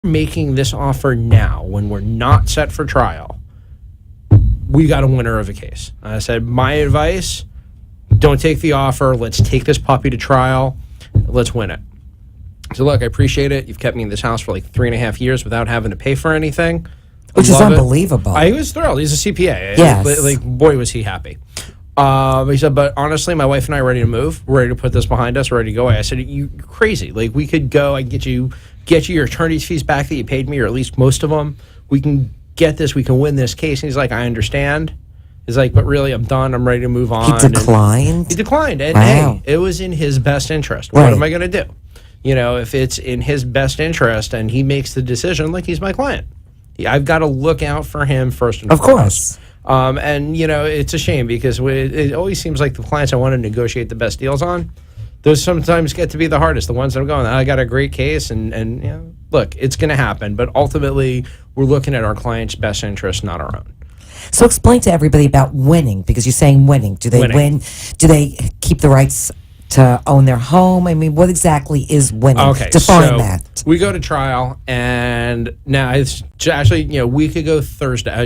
making this offer now when we're not set for trial, we got a winner of a case. I said, my advice, don't take the offer. Let's take this puppy to trial. Let's win it. So look, I appreciate it. You've kept me in this house for like 3.5 years without having to pay for anything. Which is unbelievable. He was thrilled. He's a CPA. Yes. Like, boy, was he happy. He said, but honestly, my wife and I are ready to move. We're ready to put this behind us. We're ready to go away. I said, you're crazy. Like, we could go. I can get you your attorney's fees back that you paid me, or at least most of them. We can get this. We can win this case. And he's like, I understand. He's like, but really, I'm done. I'm ready to move on. He declined? He declined. And wow. hey, it was in his best interest. Right. What am I going to do? You know, if it's in his best interest and he makes the decision, like, he's my client. I've got to look out for him first and foremost. Of course. And, you know, it's a shame because it always seems like the clients I want to negotiate the best deals on, those sometimes get to be the hardest. The ones that I'm going, I got a great case, and you know, look, it's going to happen. But ultimately, we're looking at our client's best interest, not our own. So explain to everybody about winning, because you're saying winning. Do they win? Do they keep the rights to own their home? I mean, what exactly is winning? Okay, define so that. We go to trial, and now it's actually, you know, 2 weeks ago Thursday, I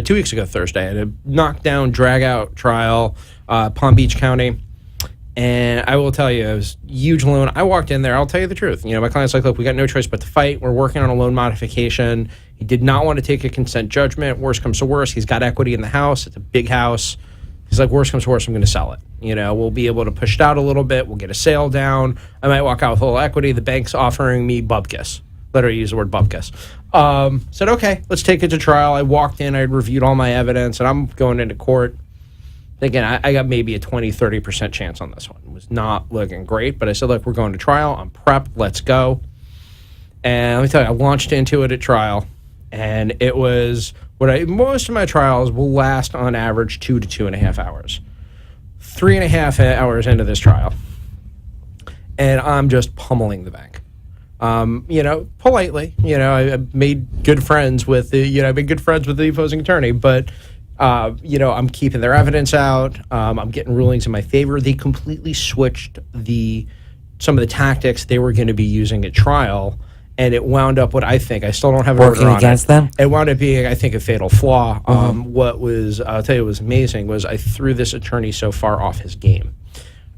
had a knockdown, drag-out trial, Palm Beach County, and I will tell you, it was a huge loan. I walked in there, I'll tell you the truth. You know, my client's like, look, we got no choice but to fight. We're working on a loan modification. He did not want to take a consent judgment. Worst comes to worst, he's got equity in the house. It's a big house. He's like, worst comes to worst, I'm going to sell it. You know, we'll be able to push it out a little bit. We'll get a sale down. I might walk out with a little equity. The bank's offering me bubkiss. Literally use the word bubkiss. Said, okay, let's take it to trial. I walked in. I reviewed all my evidence, and I'm going into court. Again, I got maybe a 20, 30% chance on this one. It was not looking great, but I said, look, we're going to trial. I'm prepped. Let's go. And let me tell you, I launched into it at trial, and it was most of my trials will last on average 2 to 2.5 hours. 3.5 hours into this trial, and I'm just pummeling the bank. You know, politely. You know, I made good friends with the opposing attorney, but you know, I'm keeping their evidence out. I'm getting rulings in my favor. They completely switched some of the tactics they were going to be using at trial. And it wound up what I think, I still don't have an order on against them? It wound up being, I think, a fatal flaw. What was, I'll tell you what was amazing was I threw this attorney so far off his game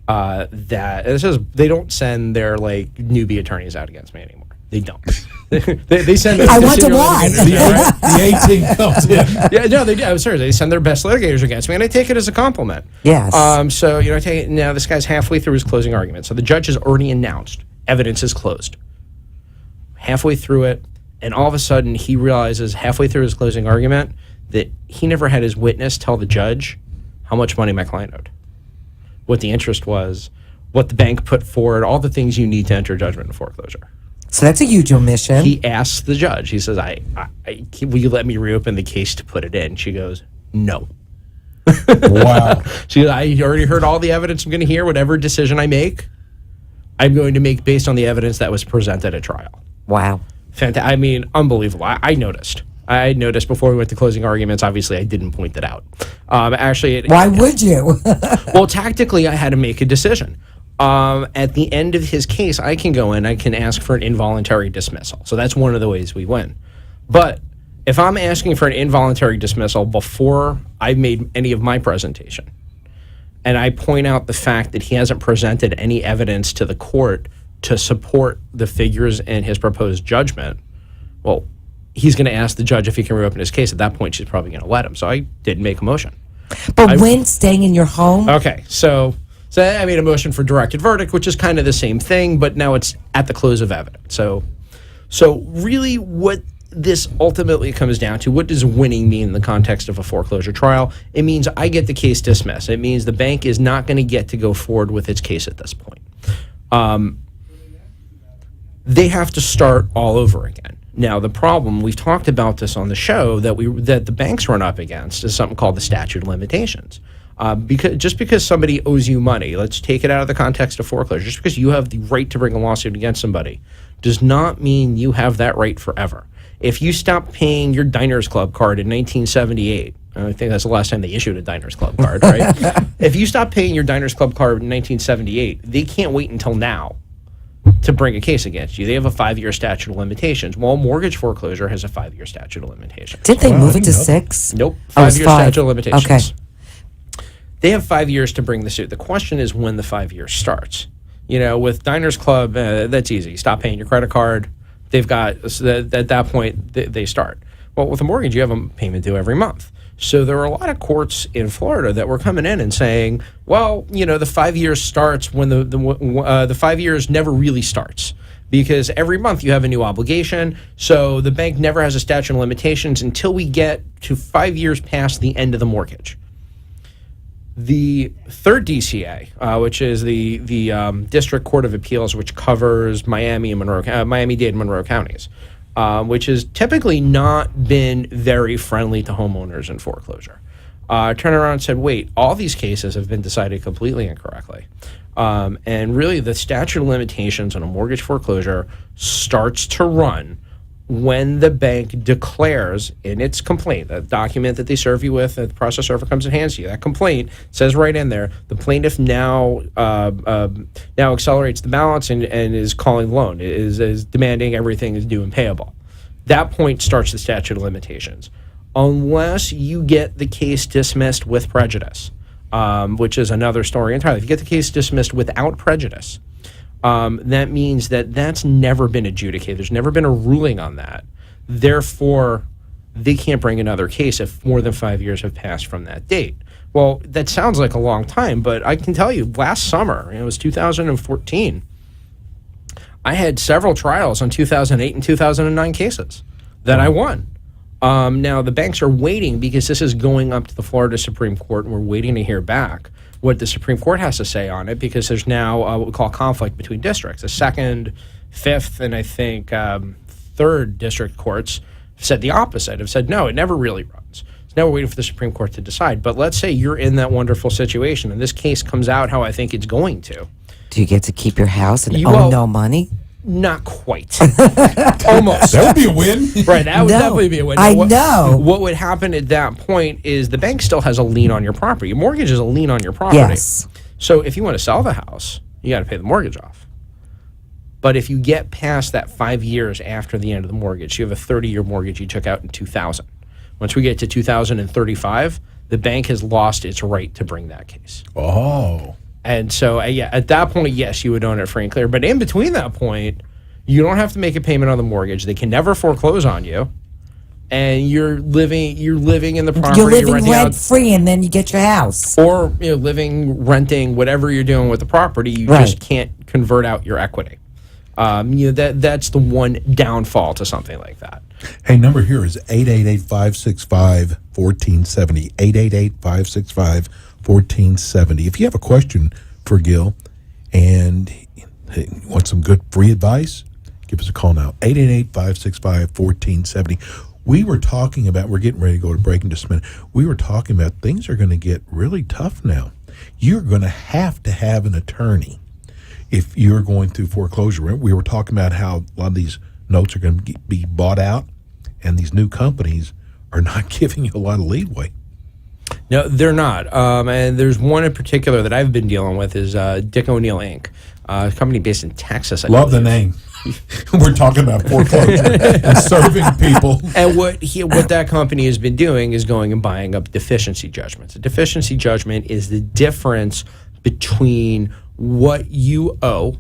that they don't send their like newbie attorneys out against me anymore. They don't. they send. I wonder why. The 18 comes in. Yeah, no, they do. I'm serious. They send their best litigators against me, and I take it as a compliment. Yes. So you know, I take it now. This guy's halfway through his closing argument, so the judge has already announced evidence is closed. Halfway through it, and all of a sudden he realizes halfway through his closing argument that he never had his witness tell the judge how much money my client owed, what the interest was, what the bank put forward, all the things you need to enter judgment in foreclosure. So that's a huge omission. He asks the judge, he says, will you let me reopen the case to put it in? She goes, no. Wow. She goes, I already heard all the evidence I'm going to hear. Whatever decision I make, I'm going to make based on the evidence that was presented at trial. Wow. I mean, unbelievable. I noticed. I noticed before we went to closing arguments. Obviously, I didn't point that out. Why would you? Well, tactically, I had to make a decision. At the end of his case, I can go in, I can ask for an involuntary dismissal. So that's one of the ways we win. But if I'm asking for an involuntary dismissal before I've made any of my presentation, and I point out the fact that he hasn't presented any evidence to the court to support the figures in his proposed judgment, well, he's going to ask the judge if he can reopen his case. At that point, she's probably going to let him. So I didn't make a motion. But when staying in your home? Okay, so I made a motion for directed verdict, which is kind of the same thing, but now it's at the close of evidence. So really what this ultimately comes down to, what does winning mean in the context of a foreclosure trial? It means I get the case dismissed. It means the bank is not going to get to go forward with its case at this point. They have to start all over again. Now, the problem, we've talked about this on the show, that the banks run up against is something called the statute of limitations. Because somebody owes you money, let's take it out of the context of foreclosure, just because you have the right to bring a lawsuit against somebody does not mean you have that right forever. If you stop paying your Diners Club card in 1978, I think that's the last time they issued a Diners Club card, right? If you stop paying your Diners Club card in 1978, they can't wait until now to bring a case against you. They have a 5-year statute of limitations. Well, mortgage foreclosure has a 5-year statute of limitations. Did they Well, move I it to didn't know. 6? Nope. Oh, it's 5-year 5. statute of limitations. Okay. They have 5 years to bring the suit. The question is when the 5 years starts. With Diners Club, that's easy. Stop paying your credit card. They've got, so at that point, they start. Well, with a mortgage, you have a payment due every month. So there are a lot of courts in Florida that were coming in and saying, well, the 5 years starts when the 5 years never really starts, because every month you have a new obligation. So the bank never has a statute of limitations until we get to 5 years past the end of the mortgage. The third DCA, which is the District Court of Appeals, which covers Miami-Dade and Monroe counties, which has typically not been very friendly to homeowners in foreclosure, turned around and said, wait, all these cases have been decided completely incorrectly. And really, the statute of limitations on a mortgage foreclosure starts to run when the bank declares in its complaint, the document that they serve you with, that the process server comes and hands you, that complaint says right in there, the plaintiff now accelerates the balance and is calling loan, is demanding everything is due and payable. That point starts the statute of limitations. Unless you get the case dismissed with prejudice, which is another story entirely. If you get the case dismissed without prejudice, that means that's never been adjudicated. There's never been a ruling on that. Therefore, they can't bring another case if more than 5 years have passed from that date. Well, that sounds like a long time, but I can tell you, last summer, it was 2014, I had several trials on 2008 and 2009 cases that I won. Now, the banks are waiting because this is going up to the Florida Supreme Court, and we're waiting to hear back what the Supreme Court has to say on it, because there's now what we call conflict between districts. The 2nd, 5th, and I think 3rd district courts have said the opposite, have said, no, it never really runs. So now we're waiting for the Supreme Court to decide. But let's say you're in that wonderful situation, and this case comes out how I think it's going to. Do you get to keep your house and own no money? Not quite. Almost. That would be a win. Right, that would definitely be a win. I Now, know. What would happen at that point is the bank still has a lien on your property. Your mortgage is a lien on your property. Yes. So if you want to sell the house, you got to pay the mortgage off. But if you get past that 5 years after the end of the mortgage, you have a 30-year mortgage you took out in 2000. Once we get to 2035, the bank has lost its right to bring that case. Oh. And so, at that point, yes, you would own it free and clear. But in between that point, you don't have to make a payment on the mortgage. They can never foreclose on you, and you're living in the property. You're living renting rent out, free, and then you get your house. or renting, whatever you're doing with the property. You just can't convert out your equity. That's the one downfall to something like that. Hey, number here is 888-565-1470. 888-565-1470. If you have a question for Gil and you want some good free advice, give us a call now. 888-565-1470. We were talking about, we're getting ready to go to break in just a minute. We were talking about things are going to get really tough now. You're going to have an attorney if you're going through foreclosure. We were talking about how a lot of these notes are going to be bought out, and these new companies are not giving you a lot of leeway. No, they're not. And there's one in particular that I've been dealing with is Dick O'Neill Inc., a company based in Texas. Love the name. We're talking about foreclosure and serving people. And what that company has been doing is going and buying up deficiency judgments. A deficiency judgment is the difference between what you owe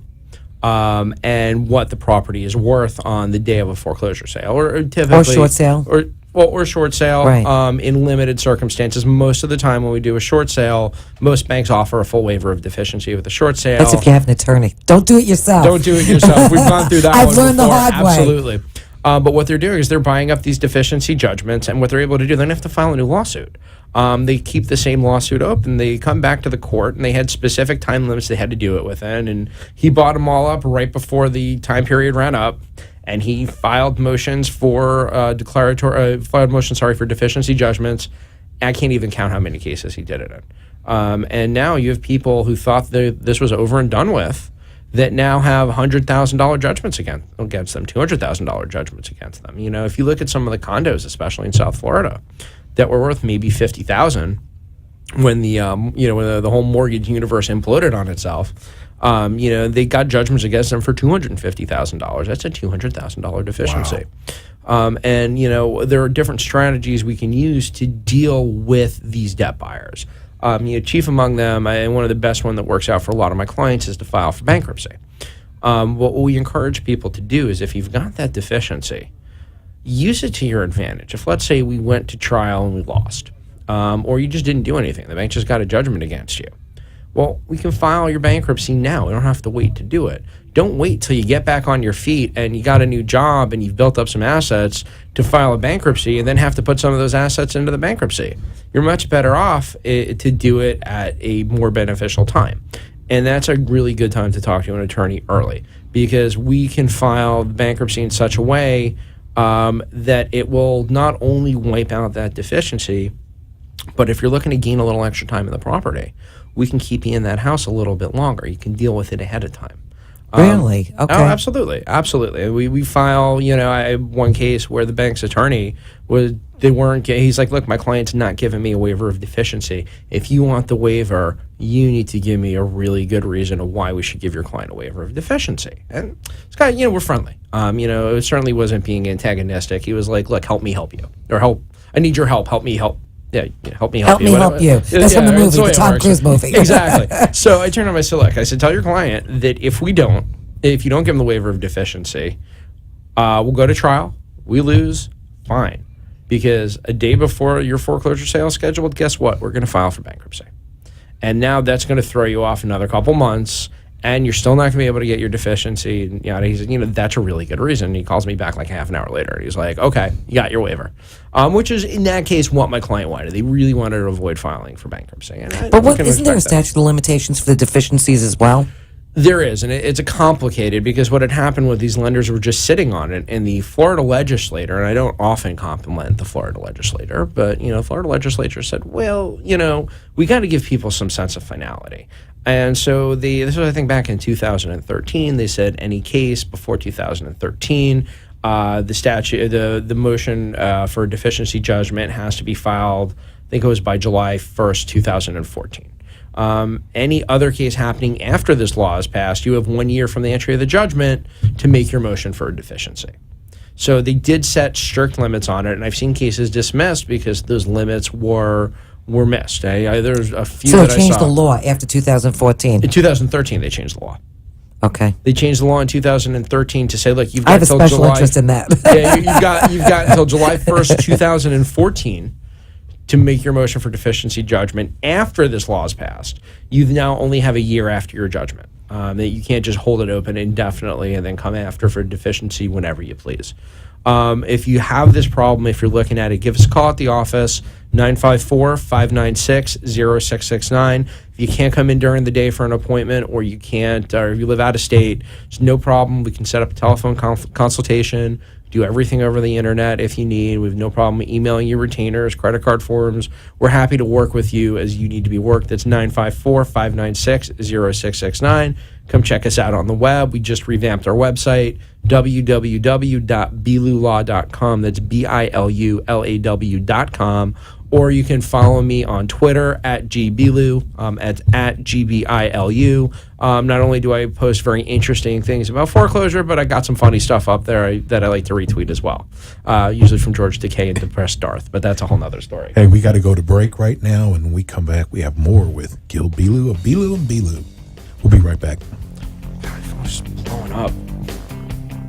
and what the property is worth on the day of a foreclosure sale, or typically short sale, or short sale. Right. In limited circumstances, most of the time when we do a short sale, most banks offer a full waiver of deficiency with a short sale. That's if you have an attorney. Don't do it yourself. Don't do it yourself. We've gone through that. I've one learned before. the hard way. Absolutely. But what they're doing is they're buying up these deficiency judgments, and what they're able to do, they don't have to file a new lawsuit. They keep the same lawsuit open. They come back to the court, and they had specific time limits they had to do it within. And he bought them all up right before the time period ran up, and he filed motions for for deficiency judgments. I can't even count how many cases he did it in. And now you have people who thought this was over and done with, that now have $100,000 judgments against them, $200,000 judgments against them. If you look at some of the condos, especially in South Florida, that were worth maybe $50,000, when the when the whole mortgage universe imploded on itself. They got judgments against them for $250,000. That's a $200,000 deficiency. Wow. And there are different strategies we can use to deal with these debt buyers. Chief among them, and one of the best one that works out for a lot of my clients, is to file for bankruptcy. What we encourage people to do is, if you've got that deficiency, use it to your advantage. If, let's say, we went to trial and we lost, or you just didn't do anything, the bank just got a judgment against you. Well, we can file your bankruptcy now. We don't have to wait to do it. Don't wait till you get back on your feet and you got a new job and you've built up some assets to file a bankruptcy and then have to put some of those assets into the bankruptcy. You're much better off to do it at a more beneficial time. And that's a really good time to talk to an attorney early, because we can file bankruptcy in such a way that it will not only wipe out that deficiency, but if you're looking to gain a little extra time in the property, we can keep you in that house a little bit longer. You can deal with it ahead of time. Really? Okay. Oh, absolutely. We file. I had one case where the bank's attorney he's like, look, my client's not giving me a waiver of deficiency. If you want the waiver, you need to give me a really good reason of why we should give your client a waiver of deficiency. And it's kind of, we're friendly. It certainly wasn't being antagonistic. He was like, look, help me help you, or I need your help. Help me help. Yeah, help me help you. Help you. That's from the movie, the Tom Cruise movie. Exactly. So I turned on my select. I said, tell your client that if you don't give them the waiver of deficiency, we'll go to trial. We lose, fine. Because a day before your foreclosure sale is scheduled, guess what? We're going to file for bankruptcy. And now that's going to throw you off another couple months, and you're still not going to be able to get your deficiency. And he said, that's a really good reason. And he calls me back like half an hour later. He's like, okay, you got your waiver. Which is, in that case, what my client wanted. They really wanted to avoid filing for bankruptcy. But isn't there a statute of limitations for the deficiencies as well? There is, and it's complicated, because what had happened with these lenders were just sitting on it, and the Florida legislator, and I don't often compliment the Florida legislator, but, Florida legislature said, well, we got to give people some sense of finality. And so this was, I think, back in 2013, they said any case before 2013, the statute, the motion for a deficiency judgment has to be filed, I think it was by July 1st, 2014. Any other case happening after this law is passed, you have 1 year from the entry of the judgment to make your motion for a deficiency. So they did set strict limits on it, and I've seen cases dismissed because those limits were missed. There's a few. So they changed the law after 2014. In 2013, they changed the law. Okay. They changed the law in 2013 to say, look, you've I got have a until special July. interest in that. Yeah, you've got until July 1st, 2014. To make your motion for deficiency judgment after this law is passed. You now only have a year after your judgment. That you can't just hold it open indefinitely and then come after for deficiency whenever you please. If you have this problem, if you're looking at it, give us a call at the office, 954-596-0669. If you can't come in during the day for an appointment, or you can't, or if you live out of state, it's no problem. We can set up a telephone consultation, do everything over the internet if you need. We have no problem emailing you retainers, credit card forms. We're happy to work with you as you need to be worked. That's 954-596-0669. Come check us out on the web. We just revamped our website, www.bilulaw.com. That's BILULAW.com. Or you can follow me on Twitter at gbilu. It's at GBILU. Not only do I post very interesting things about foreclosure, but I got some funny stuff up there that I like to retweet as well. Usually from George Takei and Depressed Darth, but that's a whole nother story. Hey, we got to go to break right now, and when we come back, we have more with Gil Bilu of Bilu and Bilu. We'll be right back. God, phone's blowing up.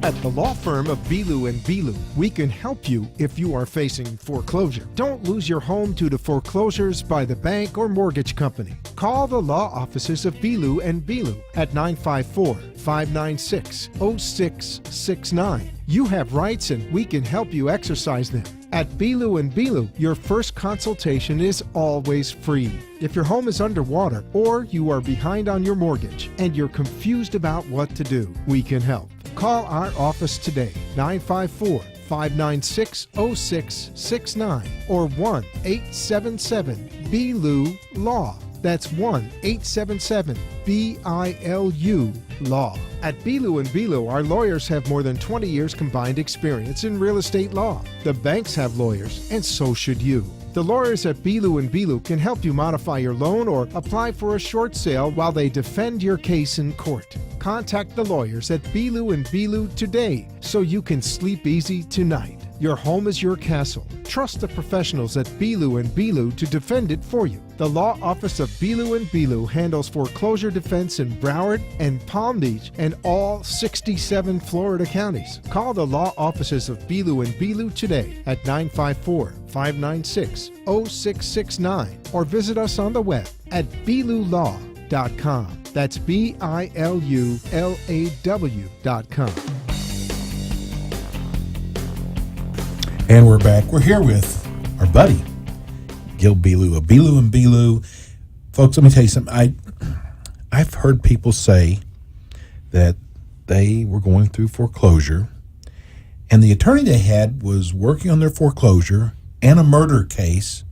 At the law firm of Bilu and Bilu, we can help you if you are facing foreclosure. Don't lose your home due to foreclosures by the bank or mortgage company. Call the law offices of Bilu and Bilu at 954-596-0669. You have rights, and we can help you exercise them. At Bilu and Bilu, your first consultation is always free. If your home is underwater, or you are behind on your mortgage and you're confused about what to do, we can help. Call our office today, 954-596-0669 or 1-877-BILU-LAW. That's 1-877-BILU-LAW. At Bilu and Bilu, our lawyers have more than 20 years combined experience in real estate law. The banks have lawyers, and so should you. The lawyers at Bilu and Bilu can help you modify your loan or apply for a short sale while they defend your case in court. Contact the lawyers at Bilu and Bilu today so you can sleep easy tonight. Your home is your castle. Trust the professionals at Bilu and Bilu to defend it for you. The law office of Bilu and Bilu handles foreclosure defense in Broward and Palm Beach and all 67 Florida counties. Call the law offices of Bilu and Bilu today at 954-596-0669 or visit us on the web at bilulaw.com. That's BILULAW.com. And we're back. We're here with our buddy, Gil Bilu of Bilu and Bilu. Folks, let me tell you something. I've heard people say that they were going through foreclosure, and the attorney they had was working on their foreclosure and a murder case,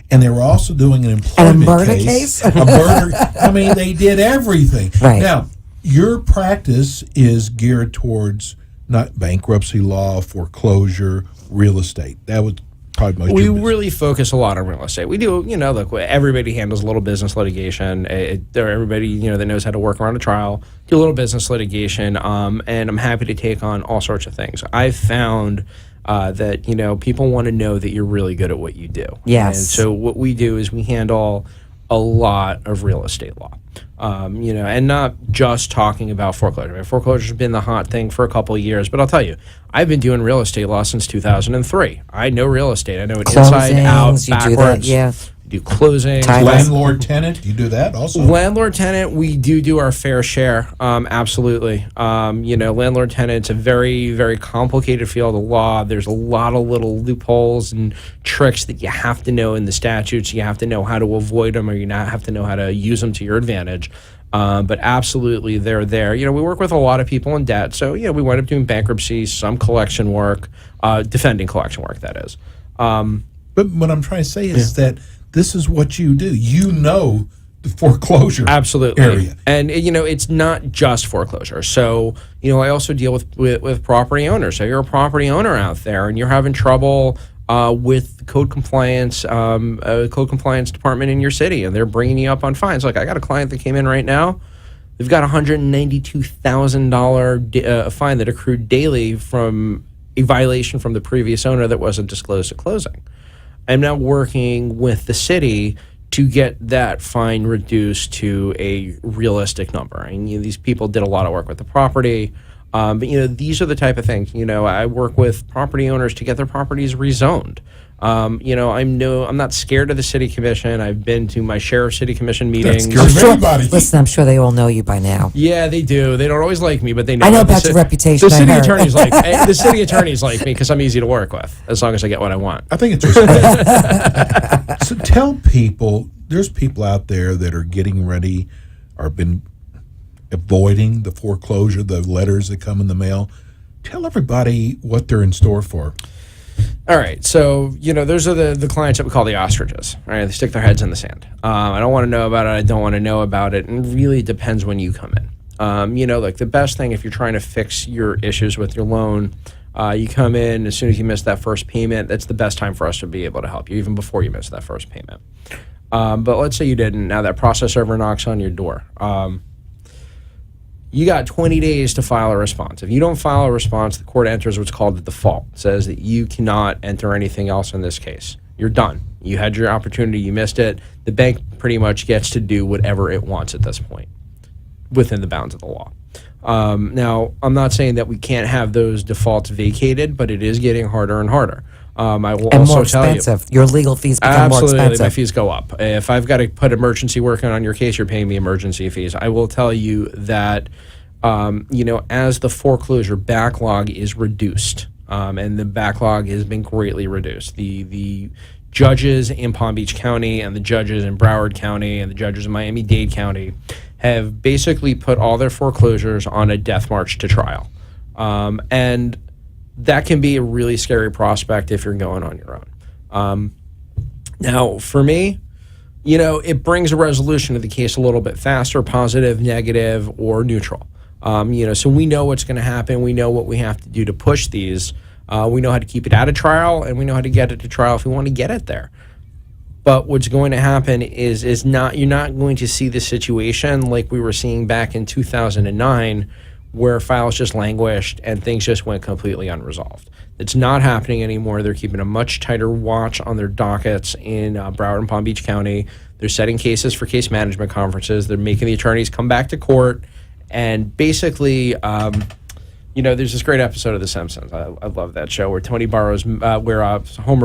and they were also doing an employment case. A murder. I mean, they did everything. Right. Now, your practice is geared towards not bankruptcy law, foreclosure, real estate. That would probably most. We really focus a lot on real estate. We do, look, everybody handles a little business litigation. Everybody, that knows how to work around a trial, do a little business litigation, and I'm happy to take on all sorts of things. I've found that, people want to know that you're really good at what you do. Yes. And so what we do is we handle a lot of real estate law. And not just talking about foreclosure. I mean, foreclosure has been the hot thing for a couple of years, but I'll tell you, I've been doing real estate law since 2003. I know real estate. I know it inside out, backwards. Do closings. Landlord tenant, you do that also? Landlord tenant, we do our fair share. Absolutely. Landlord tenant, it's a very, very complicated field of law. There's a lot of little loopholes and tricks that you have to know in the statutes. You have to know how to avoid them, or you not have to know how to use them to your advantage. But absolutely, they're there. We work with a lot of people in debt. So, we wind up doing bankruptcy, some collection work, defending collection work, that is. But what I'm trying to say is that this is what you do. You know the foreclosure area. And, it's not just foreclosure. So, I also deal with property owners. So you're a property owner out there and you're having trouble with code compliance department in your city, and they're bringing you up on fines. Like, I got a client that came in right now. They've got $192,000 fine that accrued daily from a violation from the previous owner that wasn't disclosed at closing. I'm now working with the city to get that fine reduced to a realistic number. And these people did a lot of work with the property. But these are the type of things. I work with property owners to get their properties rezoned. I'm not scared of the city commission. I've been to my share of city commission meetings. Listen, I'm sure they all know you by now. Yeah, they do. They don't always like me, but they know. I know about your reputation. The city attorneys like me because I'm easy to work with, as long as I get what I want. I think it's respect. So tell people, there's people out there that are getting ready or been avoiding the foreclosure, the letters that come in the mail. Tell everybody what they're in store for. All right, so those are the clients that we call the ostriches. All right, they stick their heads in the sand. I don't want to know about it. I don't want to know about it. And it really depends when you come in. Like the best thing if you're trying to fix your issues with your loan, you come in as soon as you miss that first payment. That's the best time for us to be able to help you, even before you miss that first payment. But let's say you didn't. Now that process server knocks on your door. You got 20 days to file a response. If you don't file a response, the court enters what's called the default. It says that you cannot enter anything else in this case. You're done. You had your opportunity. You missed it. The bank pretty much gets to do whatever it wants at this point within the bounds of the law. Now, I'm not saying that we can't have those defaults vacated, but it is getting harder and harder. I will and also more tell expensive. Your legal fees become more expensive. Absolutely, my fees go up. If I've got to put emergency work on your case, you're paying me emergency fees. I will tell you that, as the foreclosure backlog is reduced, and the backlog has been greatly reduced, the judges in Palm Beach County and the judges in Broward County and the judges in Miami-Dade County have basically put all their foreclosures on a death march to trial. And that can be a really scary prospect if you're going on your own. Now, for me, it brings a resolution of the case a little bit faster, positive, negative, or neutral. So we know what's going to happen. We know what we have to do to push these. We know how to keep it out of trial, and we know how to get it to trial if we want to get it there. But what's going to happen is you're not going to see the situation like we were seeing back in 2009, where files just languished and things just went completely unresolved. It's not happening anymore. They're keeping a much tighter watch on their dockets in Broward and Palm Beach County. They're setting cases for case management conferences. They're making the attorneys come back to court. And basically, there's this great episode of The Simpsons. I love that show where Homer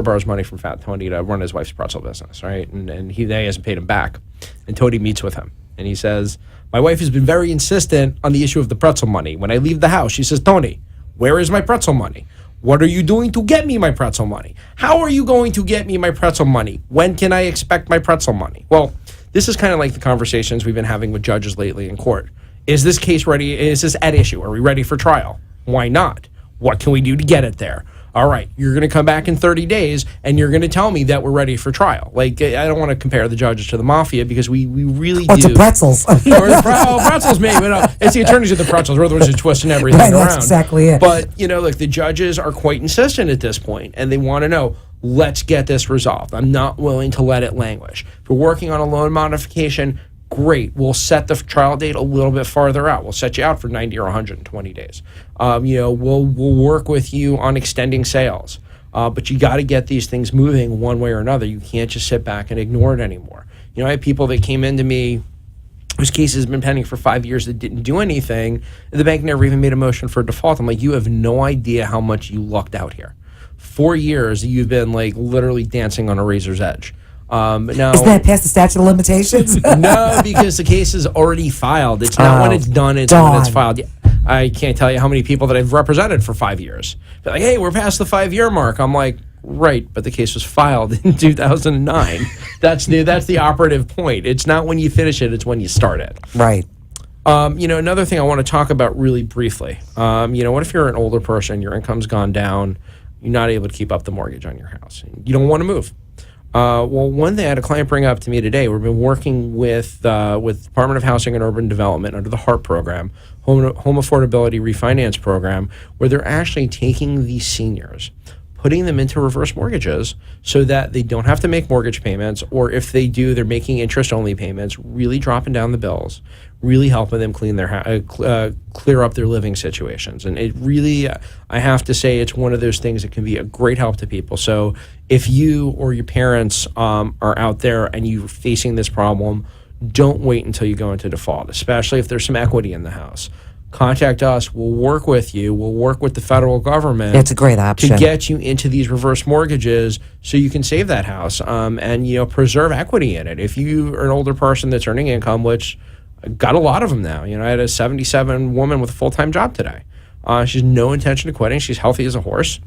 borrows money from Fat Tony to run his wife's pretzel business, right? And he hasn't paid him back. And Tony meets with him. And he says, my wife has been very insistent on the issue of the pretzel money. When I leave the house, she says, Tony, where is my pretzel money? What are you doing to get me my pretzel money? How are you going to get me my pretzel money? When can I expect my pretzel money? Well, this is kind of like the conversations we've been having with judges lately in court. Is this case ready? Is this at issue? Are we ready for trial? Why not? What can we do to get it there? All right, you're going to come back in 30 days and you're going to tell me that we're ready for trial. Like, I don't want to compare the judges to the mafia because we really do. To pretzels. Or pretzels, maybe. No, it's the attorneys of the pretzels. We're the ones who twisting everything right, around. That's exactly it. But, the judges are quite insistent at this point, and they want to know, let's get this resolved. I'm not willing to let it languish. If we're working on a loan modification, great. We'll set the trial date a little bit farther out. We'll set you out for 90 or 120 days. We'll work with you on extending sales. But you got to get these things moving one way or another. You can't just sit back and ignore it anymore. I had people that came into me whose cases have been pending for 5 years that didn't do anything. The bank never even made a motion for default. I'm like, you have no idea how much you lucked out here. 4 years, you've been like literally dancing on a razor's edge. Now, isn't that past the statute of limitations? No, because the case is already filed. It's not when it's done, it's when it's filed. I can't tell you how many people that I've represented for 5 years. They're like, hey, we're past the 5-year mark. I'm like, right, but the case was filed in 2009. That's the operative point. It's not when you finish it, it's when you start it. Right. Another thing I want to talk about really briefly. What if you're an older person, your income's gone down, you're not able to keep up the mortgage on your house, you don't want to move. One thing I had a client bring up to me today, we've been working with Department of Housing and Urban Development under the HARP program, Home Affordability Refinance Program, where they're actually taking these seniors, putting them into reverse mortgages so that they don't have to make mortgage payments, or if they do, they're making interest-only payments, really dropping down the bills, really helping them clear up their living situations. And it really, I have to say, it's one of those things that can be a great help to people. So if you or your parents are out there and you're facing this problem, don't wait until you go into default, especially if there's some equity in the house. Contact us. We'll work with you. We'll work with the federal government. It's a great option to get you into these reverse mortgages so you can save that house and preserve equity in it. If you are an older person that's earning income, which I got a lot of them now. I had a 77 woman with a full-time job today. She has no intention of quitting. She's healthy as a horse,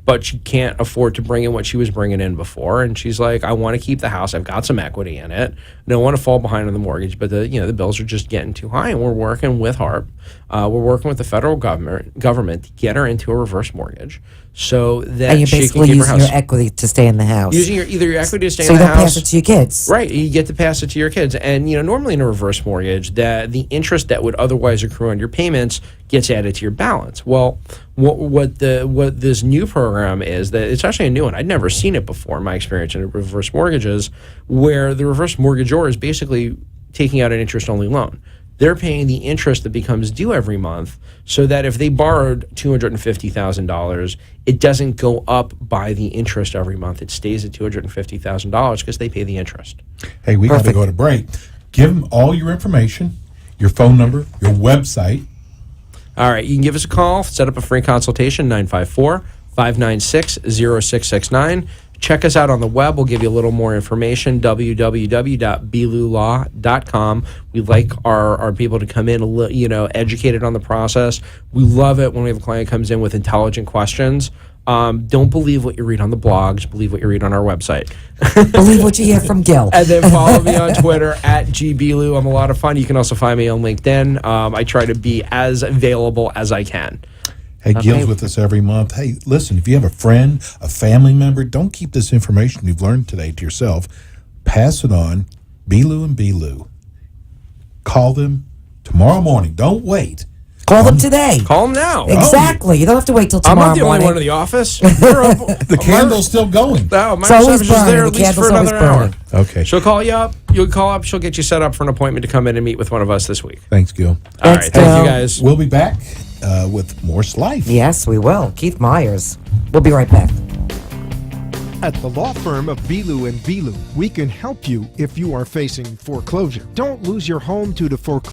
but she can't afford to bring in what she was bringing in before. And she's like, I want to keep the house. I've got some equity in it. I don't want to fall behind on the mortgage, but the bills are just getting too high. And we're working with HARP. We're working with the federal government to get her into a reverse mortgage so that and you're she basically can keep her using house. your equity to stay in the house. Using either your equity to stay so in the you don't house. pass it to your kids. Right. You get to pass it to your kids. And, normally in a reverse mortgage, the interest that would otherwise accrue on your payments gets added to your balance. Well, what this new program is, that it's actually a new one. I'd never seen it before in my experience in reverse mortgages, where the reverse mortgagor is basically taking out an interest-only loan. They're paying the interest that becomes due every month, so that if they borrowed $250,000, it doesn't go up by the interest every month. It stays at $250,000 because they pay the interest. Hey, we got to go to break. Give them all your information, your phone number, your website. All right, you can give us a call, set up a free consultation, 954-596-0669. Check us out on the web. We'll give you a little more information, www.bilulaw.com. We like our people to come in, educated on the process. We love it when we have a client comes in with intelligent questions. Don't believe what you read on the blogs. Believe what you read on our website. Believe what you hear from Gil. And then follow me on Twitter at GBilu. I'm a lot of fun. You can also find me on LinkedIn. I try to be as available as I can. Hey, Gil's with us every month. Hey, listen, if you have a friend, a family member, don't keep this information you've learned today to yourself. Pass it on. Bilu and Bilu. Call them tomorrow morning. Don't wait. Call them today. Call them now. Exactly. You don't have to wait till I'm tomorrow not the only morning. one in the office. The Candle's still going. No, my It's always receptionist's burning. there The at least for candle's always another hour. burning. Okay. She'll call you up. You'll call up. She'll get you set up for an appointment to come in and meet with one of us this week. Thanks, Gil. All Thanks, right. Thank Gil. you, guys. We'll be back with more Slife. Yes, we will. Keith Myers. We'll be right back. At the law firm of Bilu and Bilu, we can help you if you are facing foreclosure. Don't lose your home to the foreclosure.